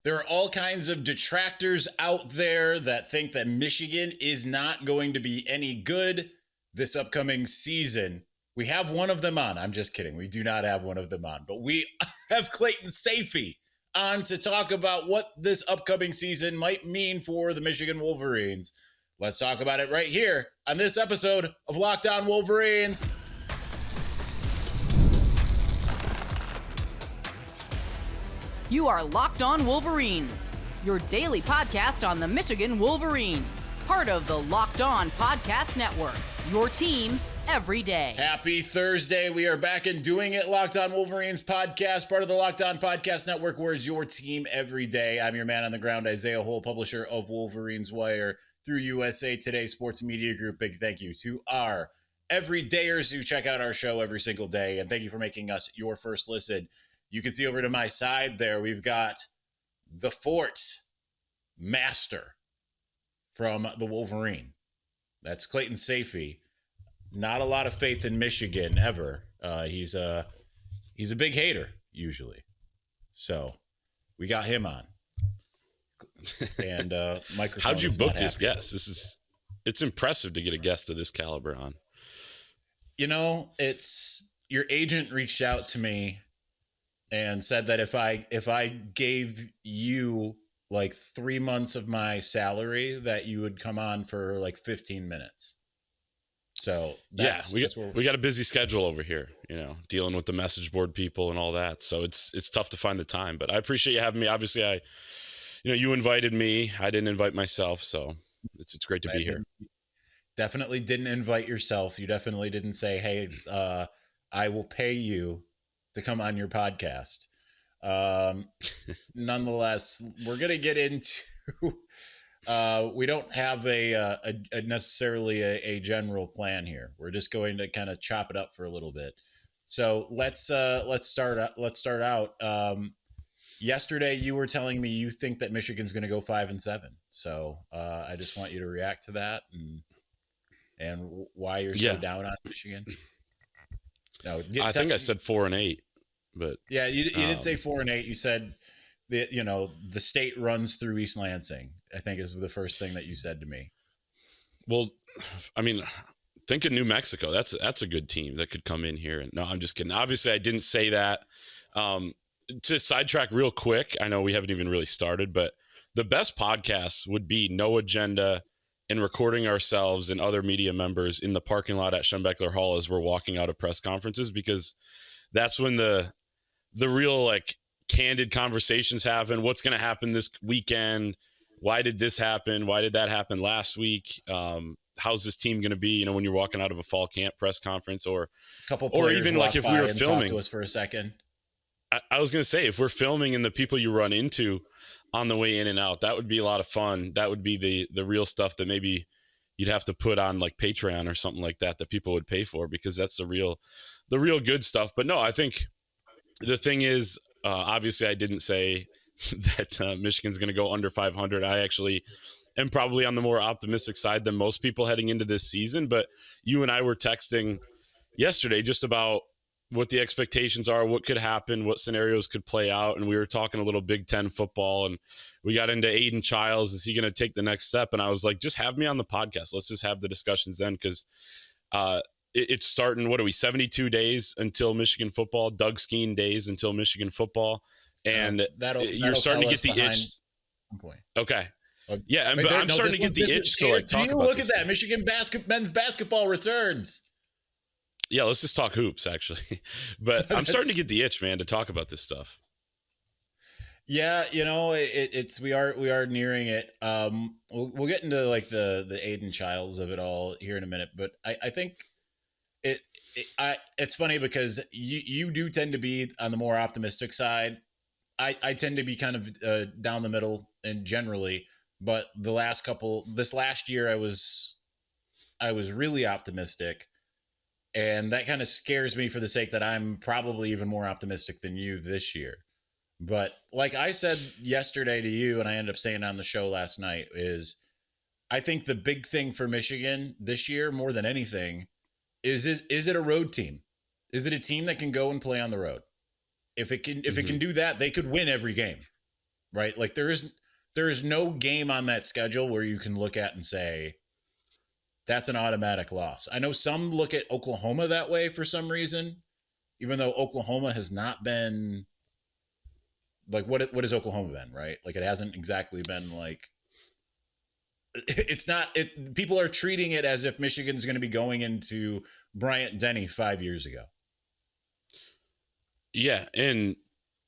There are all kinds of detractors out there that think that Michigan is not going to be any good this upcoming season. We have one of them on. I'm just kidding. We do not have one of them on, but we have Clayton Sayfie on to talk about what this upcoming season might mean for the Michigan Wolverines. Let's talk about it right here on this episode of Locked On Wolverines. You are Locked On Wolverines, your daily podcast on the Michigan Wolverines, part of the Locked On Podcast Network, your team every day. Happy Thursday. We are back and doing it. Locked On Wolverines podcast, part of the Locked On Podcast Network, where is your team every day. I'm your man on the ground, Isaiah Hole, publisher of Wolverines Wire through USA Today Sports Media Group. Big thank you to our everydayers who check out our show every single day, and thank you for making us your first listen. You can see over to my side there, we've got the Fort Master from the Wolverine. That's Clayton Sayfie. Not a lot of faith in Michigan ever. He's a big hater usually. So we got him on. And microphone. How'd you book this guest? It's impressive to get a guest of this caliber on. You know, it's your agent reached out to me and said that if I gave you like 3 months of we would come on for like 15 minutes. So we got a busy schedule over here, dealing with the message board people and all that. So it's tough to find the time, but I appreciate you having me. Obviously you invited me. I didn't invite myself. So it's great to be here. Definitely didn't invite yourself. You definitely didn't say, hey, I will pay you to come on your podcast. Nonetheless, we're going to get into, we don't have necessarily a general plan here. We're just going to kind of chop it up for a little bit. So let's start out. Yesterday you were telling me you think that Michigan's going to go 5-7. So I just want you to react to that and why you're so down on Michigan. No, I think I said 4-8, but yeah, you did say 4-8. You said the state runs through East Lansing, I think is the first thing that you said to me. Well, I mean, think of New Mexico. That's a good team that could come in here. And no, I'm just kidding. Obviously I didn't say that. To sidetrack real quick, I know we haven't even really started, but the best podcasts would be No Agenda and recording ourselves and other media members in the parking lot at Schembechler Hall as we're walking out of press conferences, because that's when the real like candid conversations happen. What's going to happen this weekend? Why did this happen? Why did that happen last week? How's this team going to be? When you're walking out of a fall camp press conference, or even like if we were filming to us for a second. I was going to say, if we're filming and the people you run into on the way in and out, that would be a lot of fun. That would be the real stuff that maybe you'd have to put on like Patreon or something like that people would pay for, because that's the real good stuff. But no, I think the thing is, obviously I didn't say that Michigan's going to go under 500. I actually am probably on the more optimistic side than most people heading into this season. But you and I were texting yesterday just about what the expectations are, what could happen, what scenarios could play out. And we were talking a little Big Ten football, and we got into Aiden Childs. Is he going to take the next step? And I was like, just have me on the podcast. Let's just have the discussions then. Cause it's starting, 72 days until Michigan football, Doug Skeen days until Michigan football. And you're starting to get the itch. Okay. Yeah. I'm starting to get the itch to like talk about look at that. Michigan men's basketball returns. Yeah, let's just talk hoops, actually. But I'm starting to get the itch, man, to talk about this stuff. Yeah, we are nearing it. We'll get into like the Aiden Childs of it all here in a minute, but I think it's funny because you do tend to be on the more optimistic side. I tend to be kind of down the middle and generally, but this last year I was really optimistic. And that kind of scares me for the sake that I'm probably even more optimistic than you this year. But like I said yesterday to you, and I ended up saying on the show last night, is I think the big thing for Michigan this year, more than anything, is it a road team? Is it a team that can go and play on the road? If it can do that, they could win every game. right? Like there is no game on that schedule where you can look at and say that's an automatic loss. I know some look at Oklahoma that way for some reason, even though Oklahoma has not been like what has Oklahoma been, right? Like it hasn't exactly been like it's not it people are treating it as if Michigan's going to be going into Bryant Denny 5 years ago. Yeah, and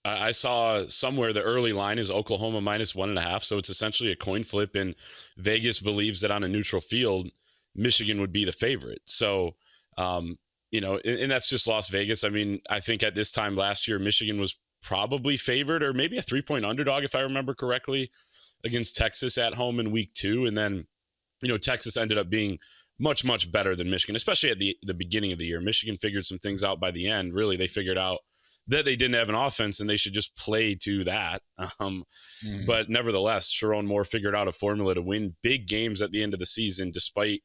I saw somewhere the early line is Oklahoma -1.5, so it's essentially a coin flip, and Vegas believes that on a neutral field, Michigan would be the favorite. So, and that's just Las Vegas. I mean, I think at this time last year, Michigan was probably favored or maybe a 3-point underdog, if I remember correctly, against Texas at home in week 2. And then, Texas ended up being much, much better than Michigan, especially at the beginning of the year. Michigan figured some things out by the end. Really, they figured out that they didn't have an offense and they should just play to that. But nevertheless, Sherrone Moore figured out a formula to win big games at the end of the season, despite,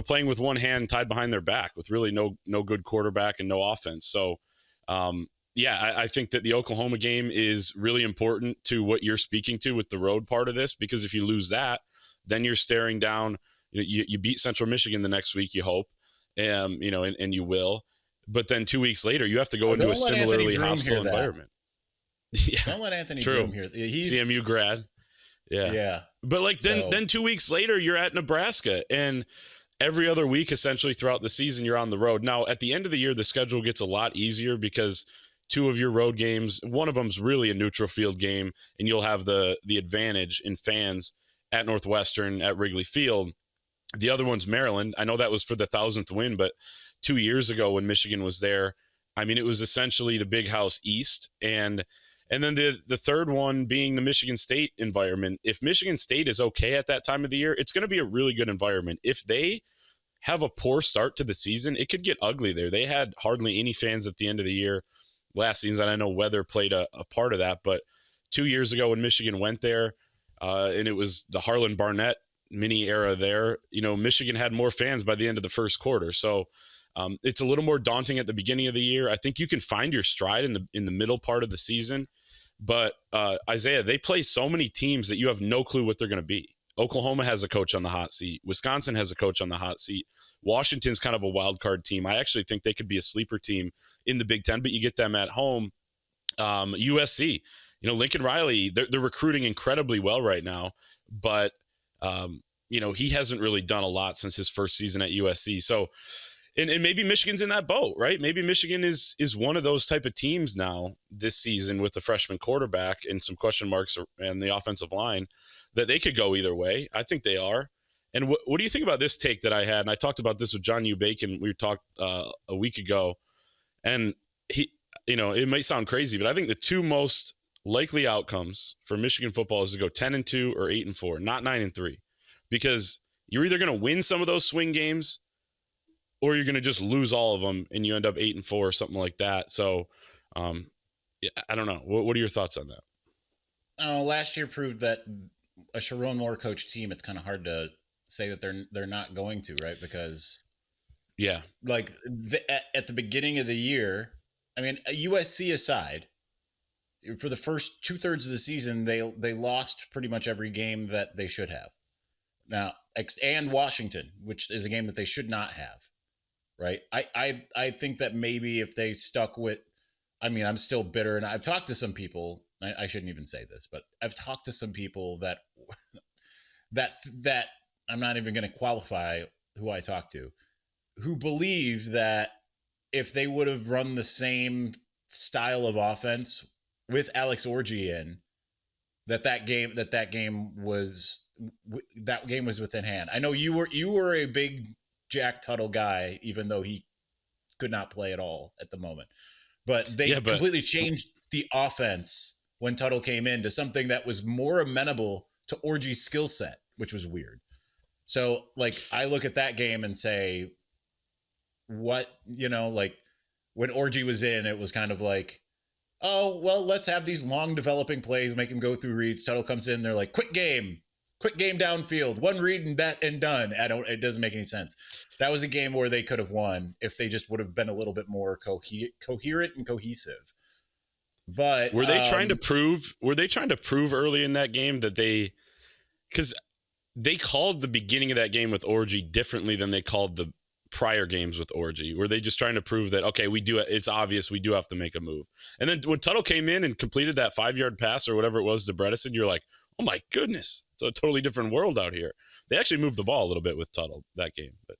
playing with one hand tied behind their back with really no good quarterback and no offense. So, I think that the Oklahoma game is really important to what you're speaking to with the road part of this, because if you lose that, then you're staring down, you beat Central Michigan the next week, you hope, and you will. But then 2 weeks later, you have to go into a similarly hostile environment. Yeah. Don't let Anthony Broom hear. He's CMU grad. Yeah. Yeah. But then 2 weeks later, you're at Nebraska, and every other week, essentially throughout the season, you're on the road. Now, at the end of the year, the schedule gets a lot easier because 2 of your road games, one of them's really a neutral field game, and you'll have the advantage in fans at Northwestern at Wrigley Field. The other one's Maryland. I know that was for the 1,000th win, but 2 years ago when Michigan was there, I mean, it was essentially the Big House East. And then the third one being the Michigan State environment. If Michigan State is okay at that time of the year, it's going to be a really good environment. If they have a poor start to the season, it could get ugly there. They had hardly any fans at the end of the year last season. I know weather played a part of that, but 2 years ago when Michigan went there, and it was the Harlan Barnett mini era there, Michigan had more fans by the end of the first quarter. So it's a little more daunting at the beginning of the year. I think you can find your stride in the middle part of the season. But Isaiah, they play so many teams that you have no clue what they're going to be. Oklahoma has a coach on the hot seat. Wisconsin has a coach on the hot seat. Washington's kind of a wild card team. I actually think they could be a sleeper team in the Big Ten, but you get them at home. USC, Lincoln Riley, they're recruiting incredibly well right now, but he hasn't really done a lot since his first season at USC. So, and maybe Michigan's in that boat, right? Maybe Michigan is one of those type of teams now this season with a freshman quarterback and some question marks and the offensive line that they could go either way. I think they are. And what do you think about this take that I had? And I talked about this with John U. Bacon. We talked a week ago, and he, it might sound crazy, but I think the 2 most likely outcomes for Michigan football is to go 10-2 or 8-4, not 9-3, because you're either going to win some of those swing games or you're going to just lose all of them and you end up 8-4 or something like that. So, I don't know. What are your thoughts on that? Last year proved that a Sherrone Moore coach team, it's kind of hard to say that they're not going to, right? Because like at the beginning of the year, I mean, USC aside, for the first 2/3 of the season, they lost pretty much every game that they should have. Now, and Washington, which is a game that they should not have, right? I think that maybe if they stuck with, I mean, I'm still bitter, and I've talked to some people. I shouldn't even say this, but I've talked to some people that I'm not even going to qualify who I talked to, who believe that if they would have run the same style of offense with Alex Orji in, that game was within hand. I know you were a big Jack Tuttle guy, even though he could not play at all at the moment. But they completely changed the offense when Tuttle came in to something that was more amenable to Orji's skill set, which was weird. So, like, I look at that game and say, what, like, when Orji was in, it was kind of like, oh, well, let's have these long developing plays, make him go through reads. Tuttle comes in, they're like, quick game downfield, one read and done. It doesn't make any sense. That was a game where they could have won if they just would have been a little bit more coherent and cohesive. But were they trying to prove early in that game that because they called the beginning of that game with Orgy differently than they called the prior games with Orgy? Were they just trying to prove that, okay, it's obvious we do have to make a move? And then when Tuttle came in and completed that 5-yard pass or whatever it was to Bredesen, you're like, oh my goodness, it's a totally different world out here. They actually moved the ball a little bit with Tuttle that game, but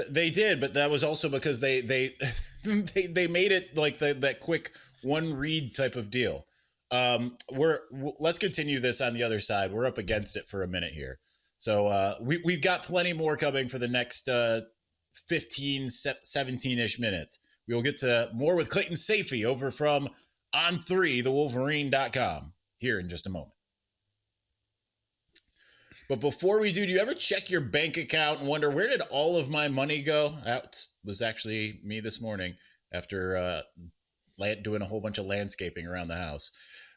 they did, but that was also because they they made it like that quick one read type of deal. Let's continue this on the other side. We're up against it for a minute here. So we've got plenty more coming for the next 15, 17-ish minutes. We will get to more with Clayton Sayfie over from On3, thewolverine.com here in just a moment. But before we do you ever check your bank account and wonder, where did all of my money go? That was actually me this morning after doing a whole bunch of landscaping around the house.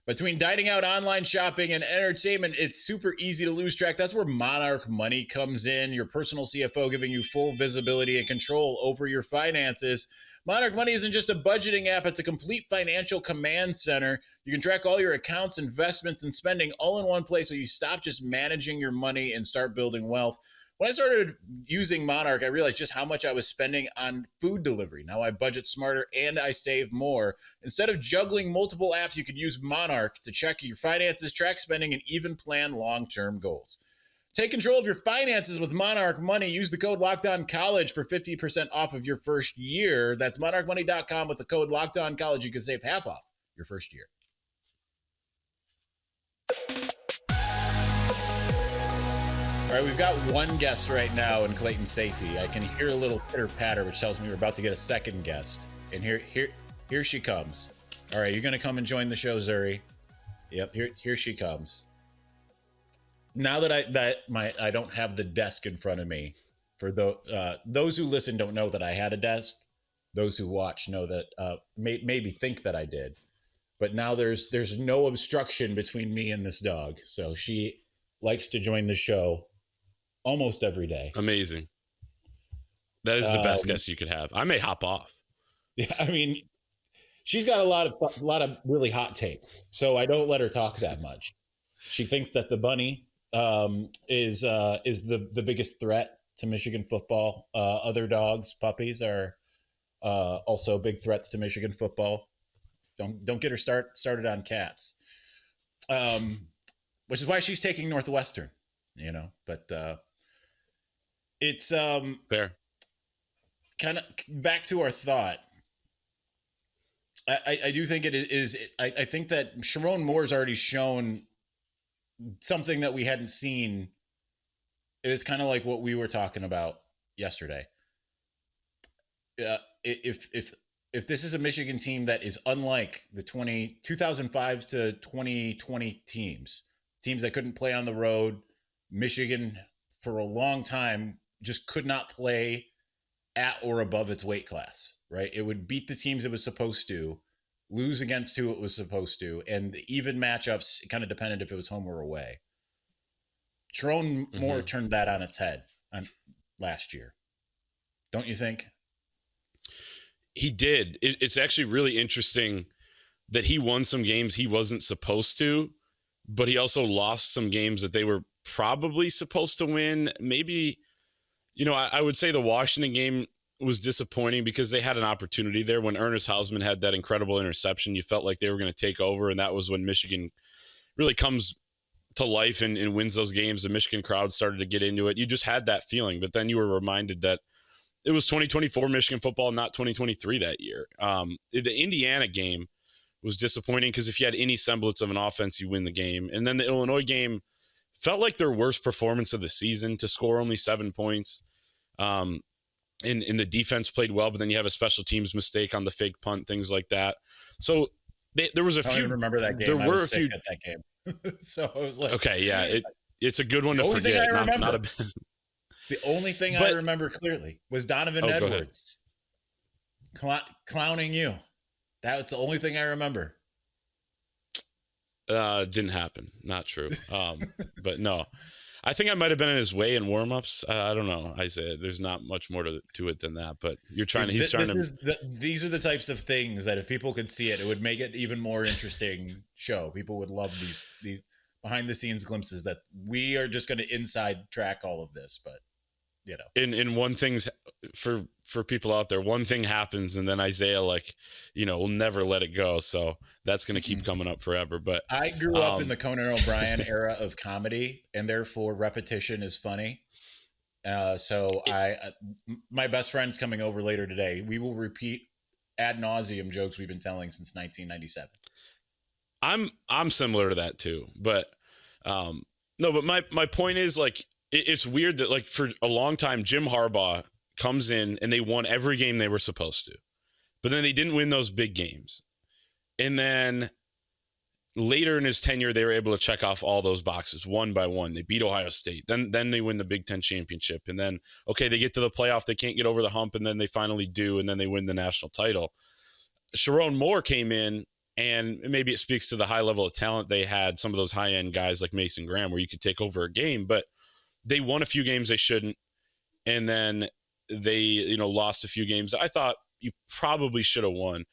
Between dining out, online shopping, and entertainment, it's super easy to lose track. That's where Monarch Money comes in, your personal CFO giving you full visibility and control over your finances. Monarch Money isn't just a budgeting app, it's a complete financial command center. You can track all your accounts, investments, and spending all in one place so you stop just managing your money and start building wealth. When I started using Monarch, I realized just how much I was spending on food delivery. Now I budget smarter and I save more. Instead of juggling multiple apps, you can use Monarch to check your finances, track spending, and even plan long-term goals. Take control of your finances with Monarch Money. Use the code LOCKEDONCollege for 50% off of your first year. That's monarchmoney.com with the code LOCKEDONCollege. You can save half off your first year. All right, we've got one guest right now in Clayton Sayfie. I can hear a little pitter-patter, which tells me we're about to get a second guest. And here she comes. All right, you're going to come and join the show, Zuri. Yep, here she comes. Now that I don't have the desk in front of me, for those who listen don't know that I had a desk. Those who watch know that maybe think that I did. But now there's no obstruction between me and this dog. So she likes to join the show almost every day. Amazing. That is the best guest you could have. I may hop off. Yeah, I mean, she's got a lot of really hot takes, so I don't let her talk that much. She thinks that the bunny is the biggest threat to Michigan football. Other dogs, puppies, are also big threats to Michigan football. Don't get her started on cats, which is why she's taking Northwestern. But it's fair. Kind of back to our thought. I do think it is. I think that Sherrone Moore's already shown something that we hadn't seen. It is kind of like what we were talking about yesterday. If this is a Michigan team that is unlike the 2005 to 2020 teams that couldn't play on the road, Michigan for a long time just could not play at or above its weight class, right? It would beat the teams it was supposed to, lose against who it was supposed to, and the even matchups, it kind of depended if it was home or away. Sherrone Moore turned that on its head last year. Don't you think? He did. It's actually really interesting that he won some games he wasn't supposed to, but he also lost some games that they were probably supposed to win. Maybe, I would say the Washington game was disappointing because they had an opportunity there. When Ernest Hausmann had that incredible interception, you felt like they were going to take over, and that was when Michigan really comes to life and wins those games. The Michigan crowd started to get into it. You just had that feeling, but then you were reminded that it was 2024 Michigan football, not 2023 that year. The Indiana game was disappointing because if you had any semblance of an offense, you win the game. And then the Illinois game felt like their worst performance of the season, to score only 7 points. And the defense played well, but then you have a special teams mistake on the fake punt, things like that. So there was a few. I don't even remember that game. There were a few at that game. So I was like, okay, yeah, it's a good one to forget. The only thing I remember clearly was Donovan Edwards clowning you. That was the only thing I remember. Didn't happen. Not true. But no, I think I might have been in his way in warmups. I don't know. Isaiah, there's not much more to it than that. But he's trying to. These are the types of things that if people could see it, it would make it even more interesting show. People would love these behind the scenes glimpses that we are just going to inside track all of this. But you know, in one thing's for people out there, one thing happens and then Isaiah will never let it go. So that's going to keep coming up forever. But I grew up in the Conan O'Brien era of comedy, and therefore repetition is funny. So my best friend's coming over later today. We will repeat ad nauseum jokes we've been telling since 1997. I'm similar to that too, but no, but my point is it's weird that for a long time, Jim Harbaugh comes in and they won every game they were supposed to, but then they didn't win those big games. And then later in his tenure, they were able to check off all those boxes one by one. They beat Ohio State. Then they win the Big Ten championship. And then, okay, they get to the playoff. They can't get over the hump. And then they finally do. And then they win the national title. Sherrone Moore came in, and maybe it speaks to the high level of talent they had. Some of those high end guys like Mason Graham, where you could take over a game, but they won a few games they shouldn't. And then they, lost a few games I thought you probably should have won.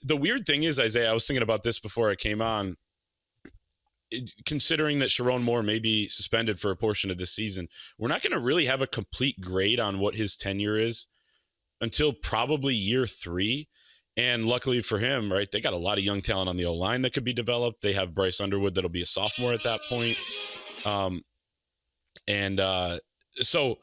The weird thing is, Isaiah, I was thinking about this before I came on, considering that Sherrone Moore may be suspended for a portion of this season, we're not going to really have a complete grade on what his tenure is until probably year 3. And luckily for him, right, they got a lot of young talent on the O-line that could be developed. They have Bryce Underwood that'll be a sophomore at that point. So,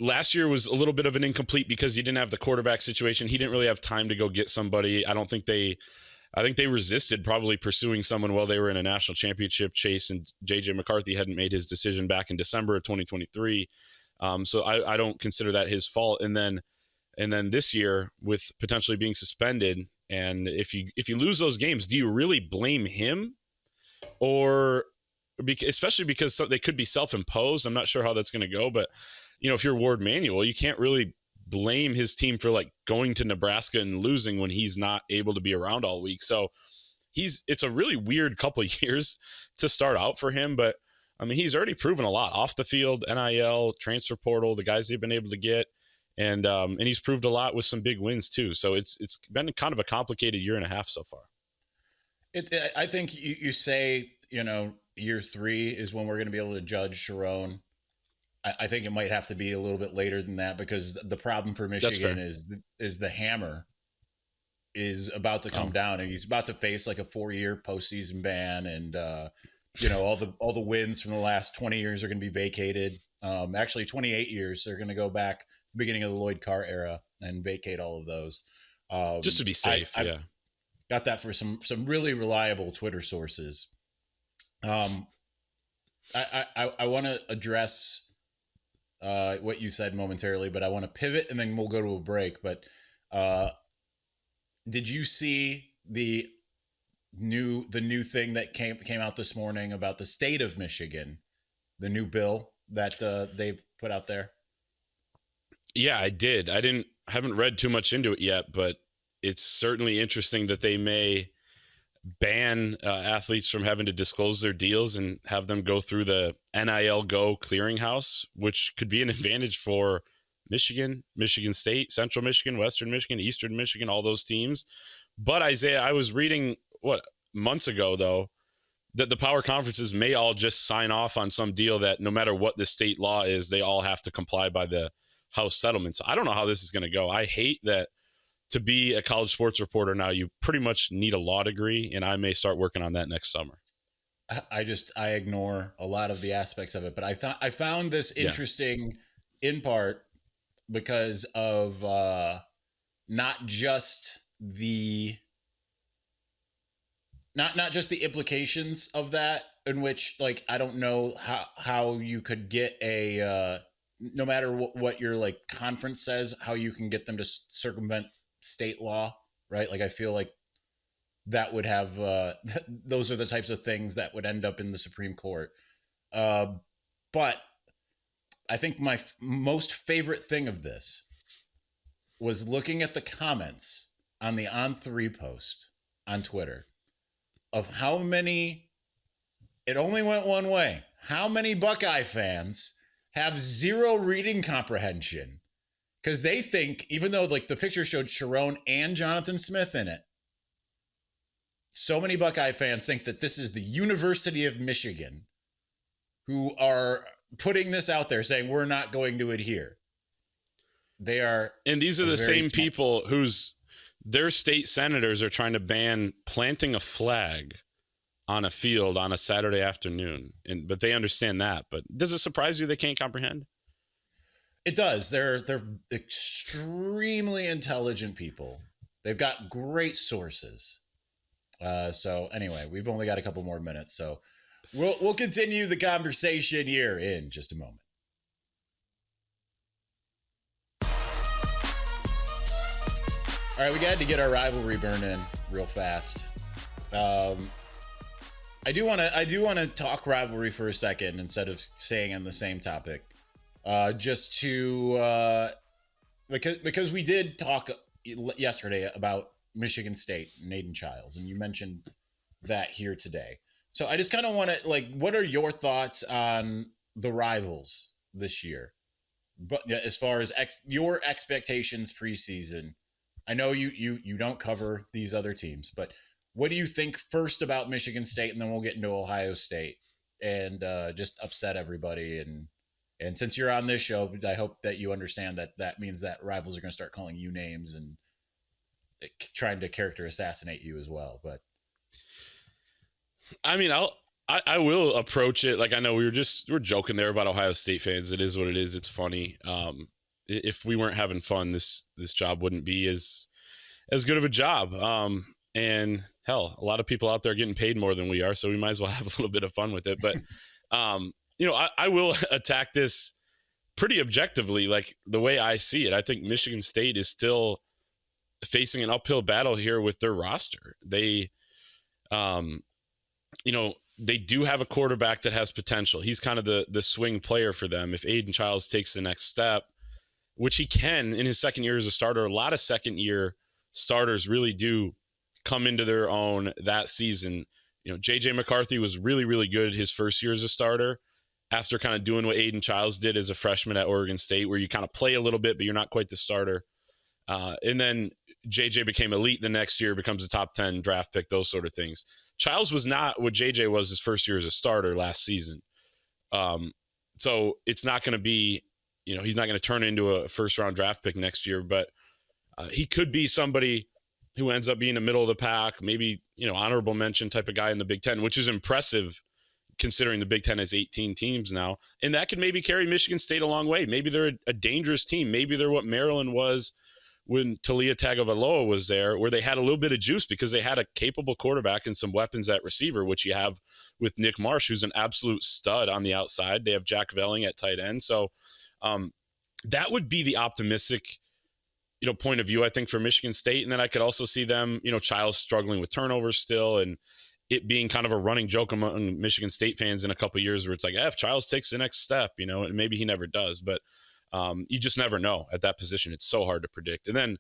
last year was a little bit of an incomplete because you didn't have the quarterback situation. He didn't really have time to go get somebody. I think they resisted probably pursuing someone while they were in a national championship chase, and JJ McCarthy hadn't made his decision back in December of 2023. So I don't consider that his fault. And then this year, with potentially being suspended, and if you lose those games, do you really blame him? Or especially because they could be self-imposed. I'm not sure how that's going to go, but if you're Ward Manuel, you can't really blame his team for going to Nebraska and losing when he's not able to be around all week. So it's a really weird couple of years to start out for him, but I mean, he's already proven a lot off the field, NIL, transfer portal, the guys they've been able to get. And he's proved a lot with some big wins too. So it's been kind of a complicated year and a half so far. I think you say, year 3 is when we're going to be able to judge Sherrone. I think it might have to be a little bit later than that, because the problem for Michigan is the hammer is about to come down, and he's about to face a 4-year postseason ban, and all the wins from the last 20 years are going to be vacated. Actually 28 years. They're going to go back to the beginning of the Lloyd Carr era and vacate all of those. Just to be safe. I got that for some really reliable Twitter sources. I want to address what you said momentarily, but I want to pivot and then we'll go to a break. But did you see the new thing that came out this morning about the state of Michigan, the new bill that they've put out there? Yeah, I did. I haven't read too much into it yet, but it's certainly interesting that they may ban athletes from having to disclose their deals and have them go through the NIL Go clearinghouse, which could be an advantage for Michigan, Michigan State, Central Michigan, Western Michigan, Eastern Michigan, all those teams. But Isaiah, I was reading months ago though, that the power conferences may all just sign off on some deal that no matter what the state law is, they all have to comply by the House settlement. So I don't know how this is going to go. I hate that to be a college sports reporter now, you pretty much need a law degree, and I may start working on that next summer. I ignore a lot of the aspects of it, but I found this interesting in part because of not just the implications of that, in which I don't know how you could get a no matter what your conference says, how you can get them to circumvent state law, right? I feel like that would have those are the types of things that would end up in the Supreme Court. But I think my most favorite thing of this was looking at the comments on the On3 post on Twitter of how many, it only went one way, how many Buckeye fans have zero reading comprehension? Because they think, even though like the picture showed Sherrone and Jonathan Smith in it, so many Buckeye fans think that this is the University of Michigan who are putting this out there saying we're not going to adhere. They are. And these are the same people their state senators are trying to ban planting a flag on a field on a Saturday afternoon. But they understand that. But does it surprise you they can't comprehend? It does. They're extremely intelligent people. They've got great sources. So anyway, we've only got a couple more minutes, so we'll continue the conversation here in just a moment. All right, we got to get our rivalry burn in real fast. I do want to talk rivalry for a second instead of staying on the same topic. Just to because we did talk yesterday about Michigan State and Aiden Childs, and you mentioned that here today. So I just kind of want to what are your thoughts on the rivals this year? But as far as your expectations preseason, I know you don't cover these other teams, but what do you think first about Michigan State, and then we'll get into Ohio State and just upset everybody. And since you're on this show, I hope that you understand that means that rivals are going to start calling you names and trying to character assassinate you as well. But I mean, I will approach it like I know we're joking there about Ohio State fans. It is what it is. It's funny. If we weren't having fun, this job wouldn't be as good of a job. And hell, a lot of people out there are getting paid more than we are, so we might as well have a little bit of fun with it. But I will attack this pretty objectively, like the way I see it. I think Michigan State is still facing an uphill battle here with their roster. They do have a quarterback that has potential. He's kind of the swing player for them. If Aiden Childs takes the next step, which he can in his second year as a starter, a lot of second year starters really do come into their own that season. JJ McCarthy was really, really good his first year as a starter after kind of doing what Aiden Childs did as a freshman at Oregon State, where you kind of play a little bit, but you're not quite the starter. And then JJ became elite the next year, becomes a top 10 draft pick, those sort of things. Childs was not what JJ was his first year as a starter last season. So it's not going to be, he's not going to turn into a first round draft pick next year, but he could be somebody who ends up being a middle of the pack, maybe, honorable mention type of guy in the Big Ten, which is impressive considering the Big Ten has 18 teams now. And that could maybe carry Michigan State a long way. Maybe they're a dangerous team. Maybe they're what Maryland was when Talia Tagovailoa was there, where they had a little bit of juice because they had a capable quarterback and some weapons at receiver, which you have with Nick Marsh, who's an absolute stud on the outside. They have Jack Velling at tight end. So that would be the optimistic, point of view, I think, for Michigan State. And then I could also see them, Childs struggling with turnovers still, and it being kind of a running joke among Michigan State fans in a couple of years where it's like, if Childs takes the next step, and maybe he never does, but you just never know at that position. It's so hard to predict. And then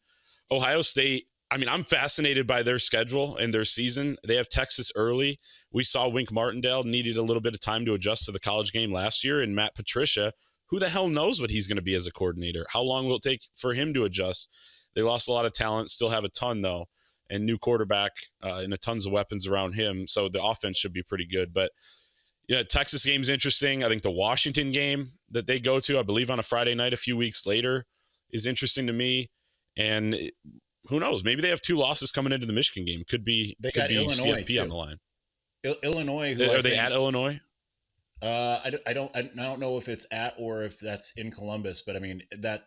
Ohio State, I'm fascinated by their schedule and their season. They have Texas early. We saw Wink Martindale needed a little bit of time to adjust to the college game last year, and Matt Patricia, who the hell knows what he's going to be as a coordinator? How long will it take for him to adjust? They lost a lot of talent, still have a ton though, and new quarterback and a tons of weapons around him. So the offense should be pretty good. But yeah, Texas game's interesting. I think the Washington game that they go to, I believe on a Friday night a few weeks later, is interesting to me. And who knows? Maybe they have two losses coming into the Michigan game. Could be Illinois CFP on the line. Illinois. Are they at Illinois? I don't know if it's at or if that's in Columbus, but that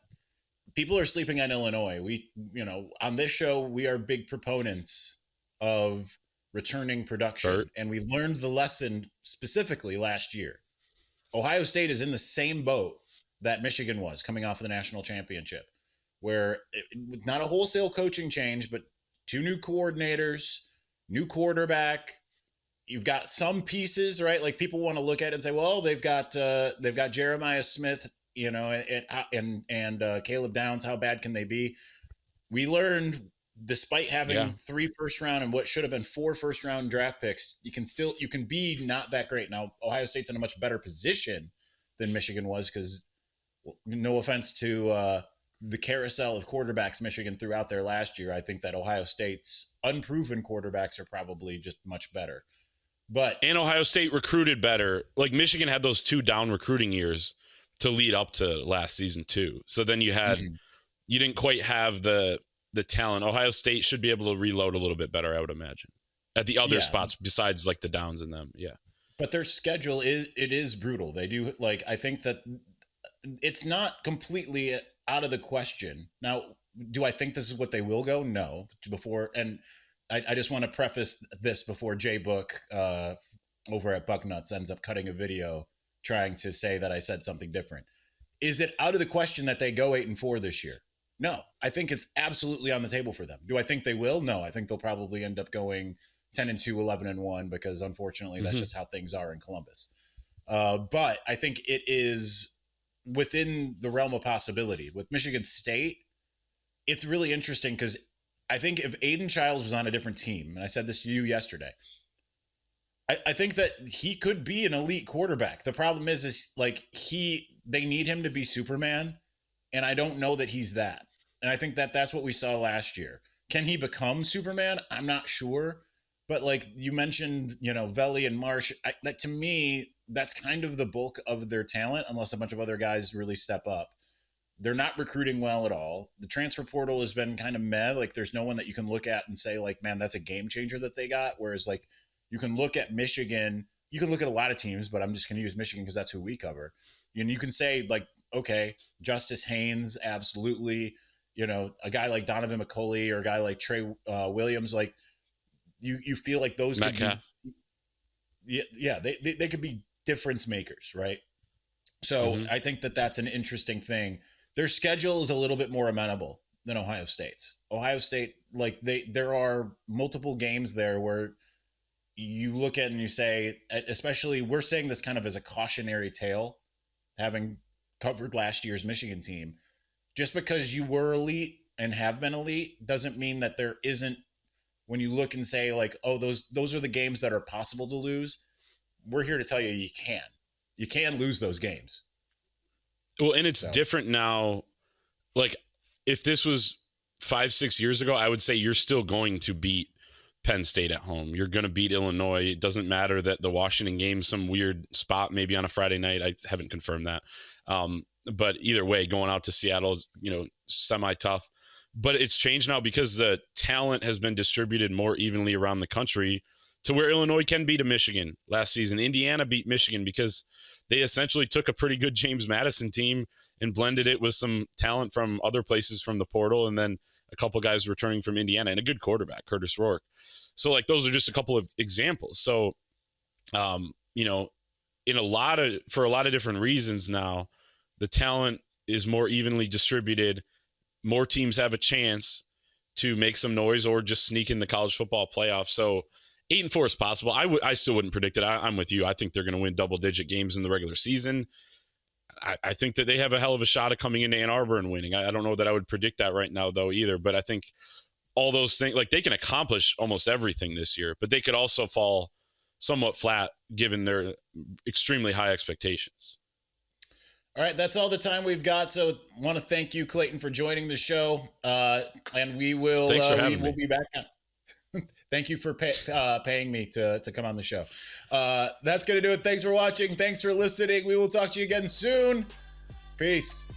people are sleeping on Illinois. We, on this show, we are big proponents of returning production, and we learned the lesson specifically last year. Ohio State is in the same boat that Michigan was coming off of the national championship, where it's not a wholesale coaching change, but two new coordinators, new quarterback. You've got some pieces, right? Like people want to look at it and say, well, they've got Jeremiah Smith, and Caleb Downs. How bad can they be? We learned despite having 3 first round and what should have been 4 first round draft picks, you can be not that great. Now, Ohio State's in a much better position than Michigan was because, no offense to the carousel of quarterbacks Michigan threw out there last year, I think that Ohio State's unproven quarterbacks are probably just much better. And Ohio State recruited better. Like Michigan had those 2 down recruiting years to lead up to last season too. So then you had, you didn't quite have the talent. Ohio State should be able to reload a little bit better, I would imagine, at the other spots besides like the downs in them. Yeah. But their schedule is brutal. They do, like, I think that it's not completely out of the question. Now, do I think this is what they will go? No. And I just want to preface this before Jay Book over at Bucknuts ends up cutting a video trying to say that I said something different. Is it out of the question that they go 8-4 this year? No, I think it's absolutely on the table for them. Do I think they will? No, I think they'll probably end up going 10-2, 11-1, because unfortunately that's just how things are in Columbus. But I think it is within the realm of possibility. With Michigan State, it's really interesting because I think if Aiden Childs was on a different team, and I said this to you yesterday, I think that he could be an elite quarterback. The problem is like they need him to be Superman, and I don't know that he's that. And I think that that's what we saw last year. Can he become Superman? I'm not sure. But like you mentioned, Velli and Marsh, to me, that's kind of the bulk of their talent, unless a bunch of other guys really step up. They're not recruiting well at all. The transfer portal has been kind of meh. Like there's no one that you can look at and say like, man, that's a game changer that they got. Whereas like you can look at Michigan, you can look at a lot of teams, but I'm just going to use Michigan because that's who we cover. And you can say like, okay, Justice Haynes, absolutely. A guy like Donovan McCulley or a guy like Trey Williams, like you feel like those could be, they could be difference makers, right? So I think that that's an interesting thing. Their schedule is a little bit more amenable than Ohio State's. Ohio State, like there are multiple games there where you look at and you say, especially we're saying this kind of as a cautionary tale, having covered last year's Michigan team. Just because you were elite and have been elite doesn't mean that there isn't, when you look and say like, oh, those are the games that are possible to lose. We're here to tell you you can lose those games. Well, and it's different now. Like if this was 5-6 years ago, I would say you're still going to beat Penn State at home. You're going to beat Illinois. It doesn't matter that the Washington game's some weird spot, maybe on a Friday night. I haven't confirmed that. But either way, going out to Seattle is, semi-tough. But it's changed now because the talent has been distributed more evenly around the country to where Illinois can beat a Michigan last season. Indiana beat Michigan because they essentially took a pretty good James Madison team and blended it with some talent from other places from the portal, and then a couple guys returning from Indiana and a good quarterback, Curtis Rourke. So like those are just a couple of examples. So, for a lot of different reasons now, the talent is more evenly distributed. More teams have a chance to make some noise or just sneak in the college football playoff. So 8-4 is possible. I still wouldn't predict it. I'm with you. I think they're going to win double-digit games in the regular season. I think that they have a hell of a shot of coming into Ann Arbor and winning. I don't know that I would predict that right now, though, either. But I think all those things, like they can accomplish almost everything this year, but they could also fall somewhat flat given their extremely high expectations. All right, that's all the time we've got. So I want to thank you, Clayton, for joining the show. And we will be back on. Thank you for paying me to come on the show. That's going to do it. Thanks for watching. Thanks for listening. We will talk to you again soon. Peace.